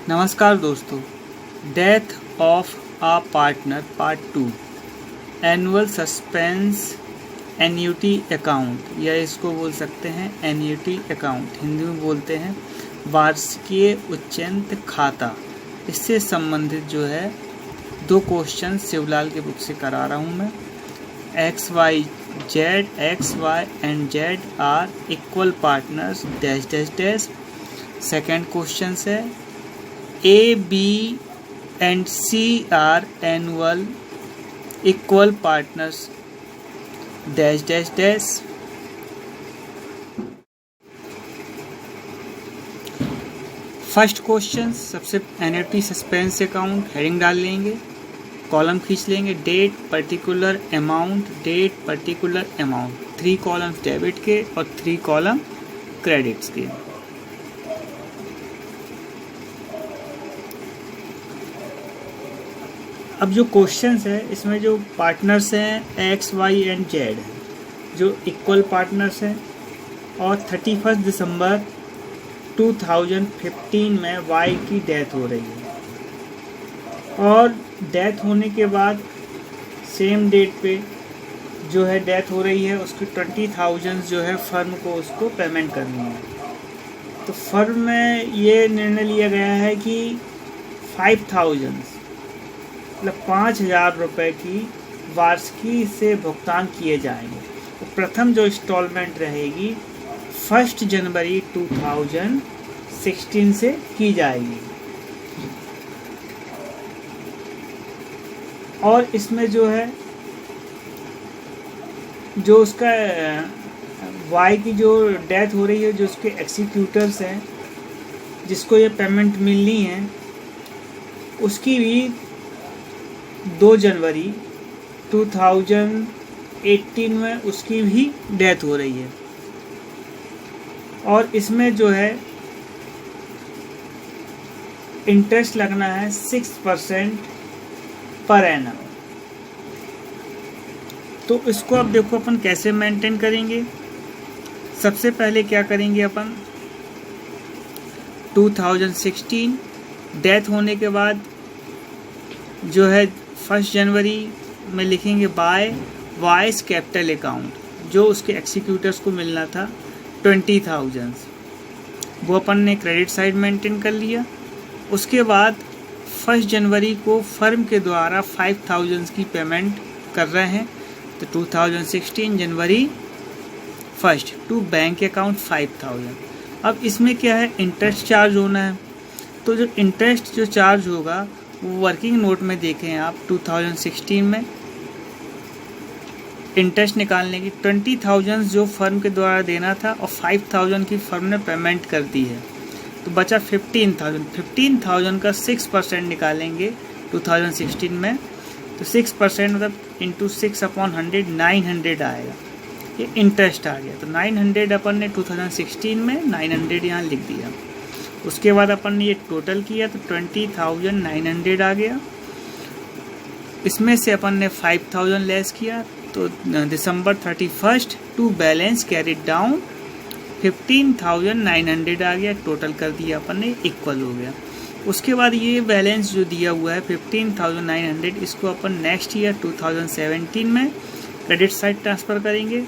नमस्कार दोस्तों, death of a partner part 2 annual suspense annuity account, या इसको बोल सकते हैं एन्युटी अकाउंट, हिंदी में बोलते हैं वार्षिकीय उच्चैंत खाता। इससे संबंधित जो है 2 क्वेश्चन शिवलाल के बुक से करा रहा हूँ मैं। X Y and Z are equal partners dash dash dash. Second question है A, B and C are annual equal partners dash dash dash। First question सबसे एन्युटी सस्पेंस अकाउंट हेडिंग डाल लेंगे, कॉलम खींच लेंगे, date particular amount, 3 columns debit के और 3 column credits के। अब जो क्वेश्चंस है इसमें जो पार्टनर्स हैं एक्स वाई एंड जेड जो इक्वल पार्टनर्स हैं, और 31 दिसंबर 2015 में वाई की डेथ हो रही है, और डेथ होने के बाद सेम डेट पे जो है डेथ हो रही है उसकी 20,000 जो है फर्म को उसको पेमेंट करनी है। तो फर्म में ये निर्णय लिया गया है कि 5,000 मतलब 5,000 रुपये की वार्षिकी से भुगतान किए जाएंगे। तो प्रथम जो इंस्टॉलमेंट रहेगी 1 जनवरी 2016 से की जाएगी, और इसमें जो है जो उसका वाई की जो डेथ हो रही है, जो उसके एक्सिक्यूटर्स हैं जिसको ये पेमेंट मिलनी है, उसकी भी 2 जनवरी 2018 में उसकी भी डेथ हो रही है, और इसमें जो है इंटरेस्ट लगना है 6% पर एनम। तो इसको अब देखो अपन कैसे मेंटेन करेंगे। सबसे पहले क्या करेंगे अपन, 2016 डेथ होने के बाद जो है 1 जनवरी में लिखेंगे बाय वाइस कैपिटल अकाउंट, जो उसके एक्सिक्यूटर्स को मिलना था 20,000, वो अपन ने क्रेडिट साइड मेंटेन कर लिया। उसके बाद 1 जनवरी को फर्म के द्वारा 5,000 की पेमेंट कर रहे हैं, तो 2016 जनवरी 1 टू बैंक अकाउंट 5,000। अब इसमें क्या है, इंटरेस्ट चार्ज होना है, तो जो इंटरेस्ट जो चार्ज होगा वो वर्किंग नोट में देखें आप 2016 में इंटरेस्ट निकालने की 20,000 जो फर्म के द्वारा देना था और 5,000 की फर्म ने पेमेंट कर दी है, तो बचा 15,000 का 6% निकालेंगे 2016 में, तो 6% मतलब इंटू 6/100 900 आएगा, ये इंटरेस्ट आ गया। तो 900 अपन ने 2016 में 900 यहाँ लिख दिया। उसके बाद अपन ने ये टोटल किया तो 20,900 आ गया। इसमें से अपन ने 5,000 लेस किया, तो दिसंबर 31 टू बैलेंस कैरिड डाउन 15,900 आ गया, टोटल कर दिया अपन ने, इक्वल हो गया। उसके बाद ये बैलेंस जो दिया हुआ है 15,900, इसको अपन नेक्स्ट ईयर 2017 में क्रेडिट साइड ट्रांसफ़र करेंगे।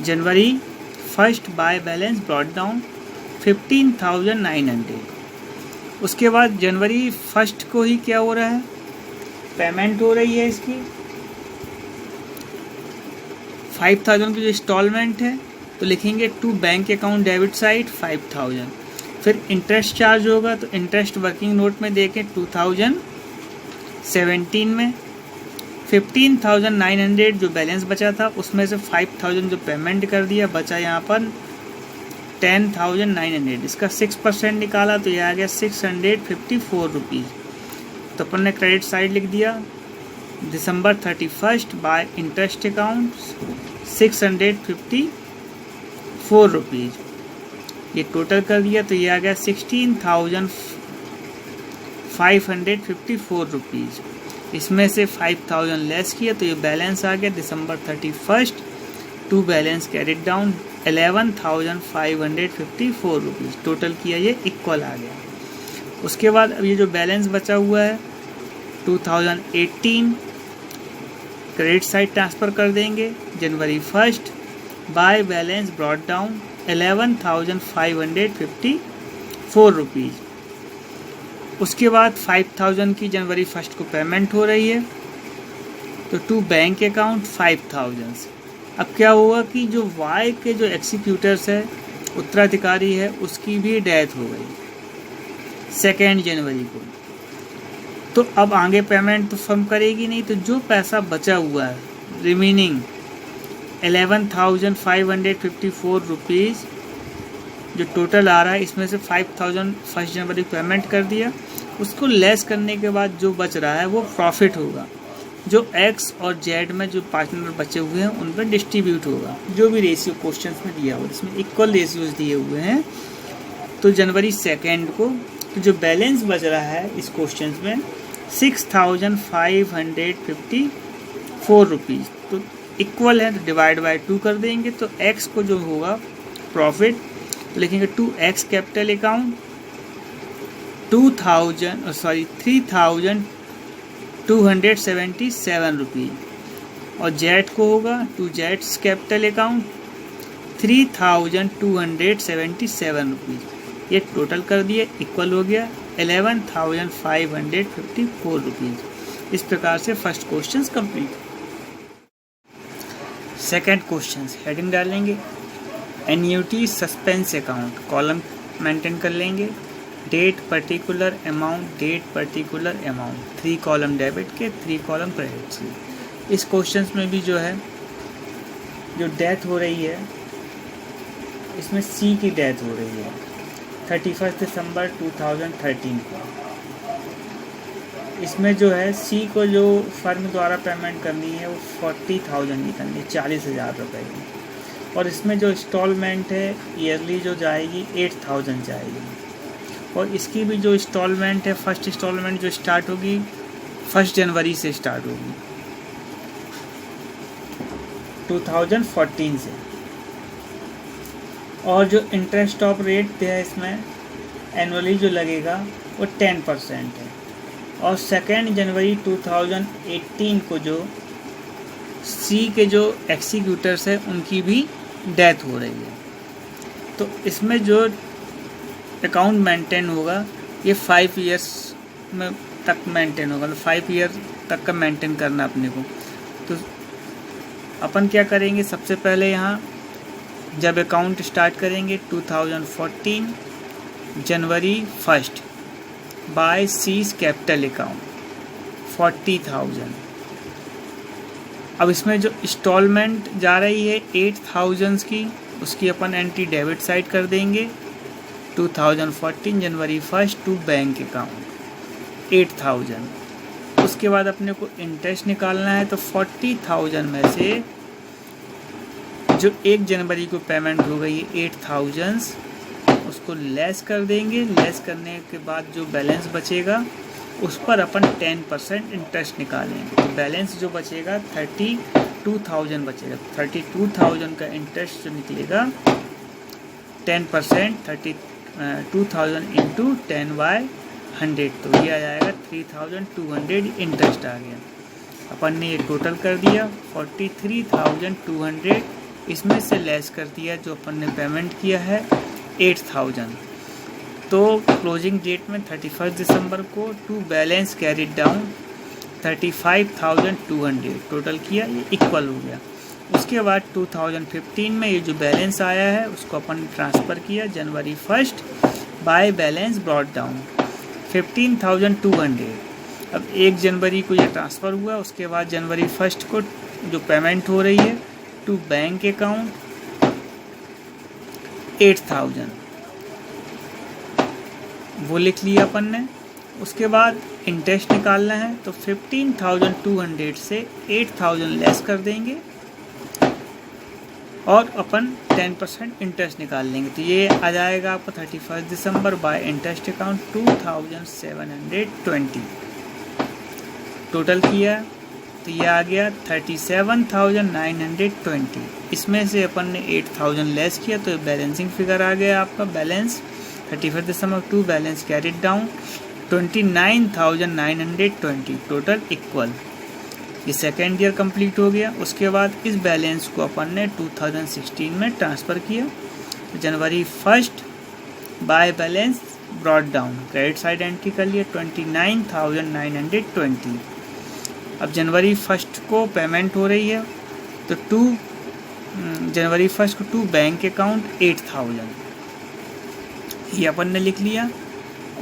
जनवरी 1 बाय बैलेंस ब्रॉट डाउन 15,900। उसके बाद जनवरी 1 को ही क्या हो रहा है, पेमेंट हो रही है इसकी 5,000 की जो इंस्टॉलमेंट है, तो लिखेंगे to bank account debit side 5,000। फिर इंटरेस्ट चार्ज होगा, तो इंटरेस्ट वर्किंग नोट में देखें 2017 में 15,900 जो बैलेंस बचा था उसमें से 5,000 जो पेमेंट कर दिया, बचा यहाँ पर 10,900, इसका 6% निकाला तो यह आ गया 654 रुपीज़। तो अपन ने क्रेडिट साइड लिख दिया दिसंबर 31 बाय इंटरेस्ट अकाउंट 654 रुपीज़, ये टोटल कर दिया तो ये आ गया 16,554 रुपीज़। इसमें से 5,000 लेस किया तो ये बैलेंस आ गया December 31 to balance carried down 11,554 rupees, total किया ये इक्वल आ गया। उसके बाद अब ये जो बैलेंस बचा हुआ है 2018 क्रेडिट साइड ट्रांसफ़र कर देंगे जनवरी 1 by balance brought down 11,554 rupees. उसके बाद 5,000 की जनवरी 1 को पेमेंट हो रही है तो टू बैंक अकाउंट 5,000। अब क्या हुआ कि जो वाई के जो एग्जीक्यूटर्स है उत्तराधिकारी है उसकी भी डेथ हो गई 2 जनवरी को। तो अब आगे पेमेंट तो फर्म करेगी नहीं, तो जो पैसा बचा हुआ है रिमेनिंग 11,554 रुपीज़ जो टोटल आ रहा है, इसमें से 5,000 1 जनवरी पेमेंट कर दिया, उसको लेस करने के बाद जो बच रहा है वो प्रॉफिट होगा, जो एक्स और जेड में जो पार्टनर बचे हुए हैं उन पर डिस्ट्रीब्यूट होगा, जो भी रेशियो क्वेश्चंस में दिया हुआ है। इसमें इक्वल रेशियोज दिए हुए हैं। तो जनवरी 2 को तो जो बैलेंस बच रहा है इस क्वेश्चंस में 6,554 रुपीज़, तो इक्वल है तो डिवाइड बाय 2 कर देंगे, तो एक्स को जो होगा प्रॉफिट तो लिखेंगे 2x कैपिटल अकाउंट 3,277 रुपीज़, और जेड को होगा 2z कैपिटल अकाउंट 3,277 रुपीज़। ये टोटल कर दिए, इक्वल हो गया 11,554 रुपीज़। इस प्रकार से first question complete. Second question heading डालेंगे annuity suspense account, column maintain कर लेंगे, date particular amount, date particular amount, 3 column debit के 3 कॉलम क्रेडिट के। इस क्वेश्चन में भी जो है जो डेथ हो रही है इसमें सी की डेथ हो रही है 31 दिसंबर 2013 को। इसमें जो है सी को जो फर्म द्वारा पेमेंट करनी है वो 40,000 की करनी है, 40,000 रुपये की, और इसमें जो इंस्टॉलमेंट है ईयरली जो जाएगी 8,000 जाएगी, और इसकी भी जो इंस्टॉलमेंट है फर्स्ट इंस्टॉलमेंट जो स्टार्ट होगी 1 जनवरी से स्टार्ट होगी 2014 से, और जो इंटरेस्ट ऑफ रेट है इसमें एनुअली जो लगेगा वो 10% है, और 2 जनवरी 2018 को जो सी के जो एग्जीक्यूटर्स है उनकी भी डेथ हो रही है। तो इसमें जो अकाउंट मेंटेन होगा ये 5 ईयर्स में तक मेंटेन होगा, तो 5 ईयर तक का मेंटेन करना अपने को। तो अपन क्या करेंगे, सबसे पहले यहाँ जब अकाउंट स्टार्ट करेंगे 2014 जनवरी 1 बाय सीज कैपिटल अकाउंट 40,000। अब इसमें जो इंस्टॉलमेंट जा रही है 8,000 की, उसकी अपन एंट्री डेबिट साइड कर देंगे 2014 जनवरी 1 टू बैंक अकाउंट 8,000। उसके बाद अपने को इंटरेस्ट निकालना है, तो 40,000 में से जो 1 जनवरी को पेमेंट हो गई 8,000 उसको लेस कर देंगे। लेस करने के बाद जो बैलेंस बचेगा उस पर अपन 10% इंटरेस्ट निकालेंगे, तो बैलेंस जो बचेगा 32,000 बचेगा। 32,000 का इंटरेस्ट जो निकलेगा 10% 32,000 इंटू 10/100, तो ये आ जाएगा 3,200 इंटरेस्ट आ गया। अपन ने ये टोटल कर दिया 43,200, इसमें से लेस कर दिया जो अपन ने पेमेंट किया है 8,000। तो क्लोजिंग डेट में 31 दिसंबर को to balance carried down 35,200 total किया, ये इक्वल हो गया। उसके बाद 2015 में ये जो बैलेंस आया है उसको अपन ट्रांसफ़र किया January 1 by balance brought down 15,200। अब 1 जनवरी को ये ट्रांसफ़र हुआ, उसके बाद जनवरी 1 को जो पेमेंट हो रही है टू बैंक अकाउंट 8,000 वो लिख लिया अपन ने। उसके बाद इंटरेस्ट निकालना है, तो 15,200 से 8,000 लेस कर देंगे और अपन 10% इंटरेस्ट निकाल लेंगे, तो ये आ जाएगा आपका 31 दिसंबर बाय इंटरेस्ट अकाउंट 2,720 टोटल किया, तो ये आ गया 37,920। इसमें से अपन ने 8,000 लेस किया तो बैलेंसिंग फिगर आ गया आपका बैलेंस 31 दिसंबर 2 balance carried down 29,920 total equal. ये सेकेंड ईयर कंप्लीट हो गया। उसके बाद इस बैलेंस को अपन ने 2016 में ट्रांसफ़र किया। तो जनवरी 1 by balance brought down, credit side entry कर लिया 29,920। अब जनवरी 1 को पेमेंट हो रही है तो जनवरी 1 को टू बैंक अकाउंट 8,000 ये अपन ने लिख लिया।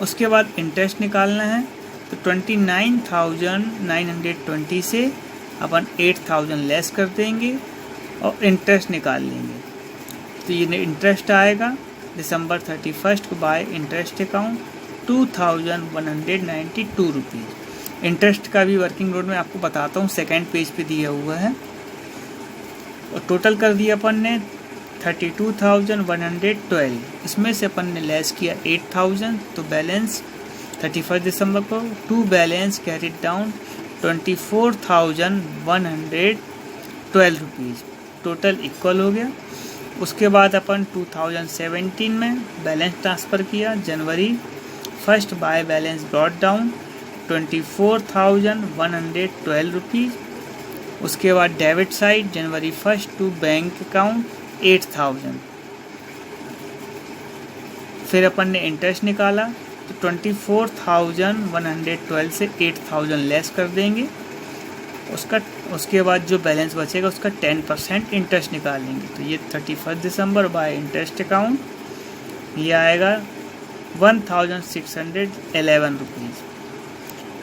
उसके बाद इंटरेस्ट निकालना है तो 29,920 से अपन 8,000 लेस कर देंगे और इंटरेस्ट निकाल लेंगे। तो ये इंटरेस्ट आएगा दिसंबर 31 को bye interest account 2,192 rupees. Interest का भी वर्किंग नोट में आपको बताता हूँ, सेकेंड पेज पे दिया हुआ है। और टोटल कर दिया अपन ने 32,112। इसमें से अपन ने लेस किया 8,000 तो बैलेंस 31 दिसंबर को to balance carried down 24,112 rupees total equal हो गया। उसके बाद अपन 2017 में बैलेंस ट्रांसफ़र किया January 1 by balance brought down 24,112 rupees. उसके बाद debit side January 1 to bank account 8,000। फिर अपन ने इंटरेस्ट निकाला तो 24,112 से 8,000 लेस कर देंगे। उसके बाद जो बैलेंस बचेगा उसका 10% इंटरेस्ट निकालेंगे। तो ये 31 दिसंबर बाय इंटरेस्ट अकाउंट ये आएगा 1,611 रुपीज़।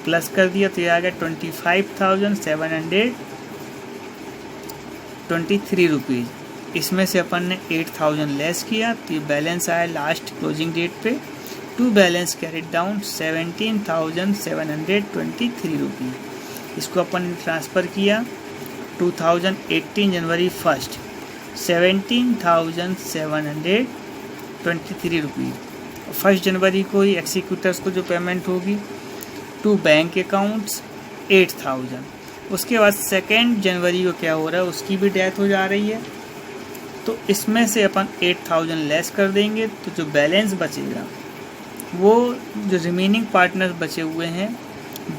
प्लस कर दिया तो ये आ गया 25,723 रुपीज़। इसमें से अपन ने 8,000 लेस किया तो ये बैलेंस आया लास्ट क्लोजिंग डेट पे to balance carried down 17,723 rupees. इसको अपन ने ट्रांसफ़र किया 2018 जनवरी 1 17,723 रुपीज़। 1 जनवरी को ही एक्सिक्यूटर्स को जो पेमेंट होगी टू बैंक अकाउंट्स 8,000। उसके बाद 2 जनवरी को क्या हो रहा है, उसकी भी डेथ हो जा रही है तो इसमें से अपन 8,000 लेस कर देंगे। तो जो बैलेंस बचेगा वो जो रिमेनिंग पार्टनर बचे हुए हैं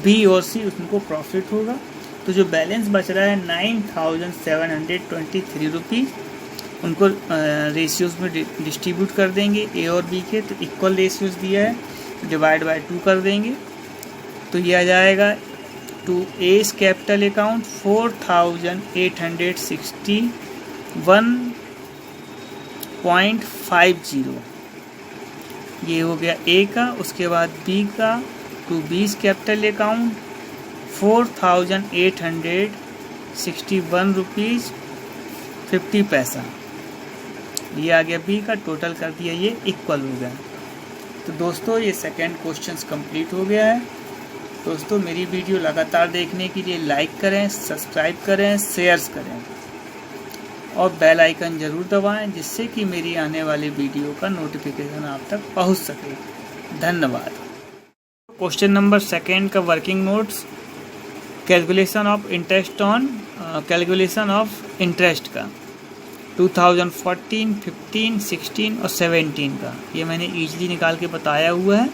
बी और सी उनको प्रॉफिट होगा। तो जो बैलेंस बच रहा है 9,723 रुपीज़ उनको रेशियोज़ में डिस्ट्रीब्यूट कर देंगे ए और बी के। तो इक्वल रेशियोज़ दिया है डिवाइड बाय 2 कर देंगे तो ये आ जाएगा टू एस कैपिटल अकाउंट 4,861.50 ये हो गया ए का। उसके बाद बी का टू बीस कैपिटल अकाउंट 4,861 रुपीज़ 50 पैसा ये आ गया बी का। टोटल कर दिया ये इक्वल हो गया। तो दोस्तों ये सेकंड क्वेश्चंस कंप्लीट हो गया है। दोस्तों मेरी वीडियो लगातार देखने के लिए लाइक करें, सब्सक्राइब करें, शेयर्स करें और बेल आइकन ज़रूर दबाएं जिससे कि मेरी आने वाली वीडियो का नोटिफिकेशन आप तक पहुंच सके। धन्यवाद। क्वेश्चन नंबर 2 का working notes calculation of interest on calculation of interest का 2014, 15, 16 और 17 का ये मैंने ईजिली निकाल के बताया हुआ है।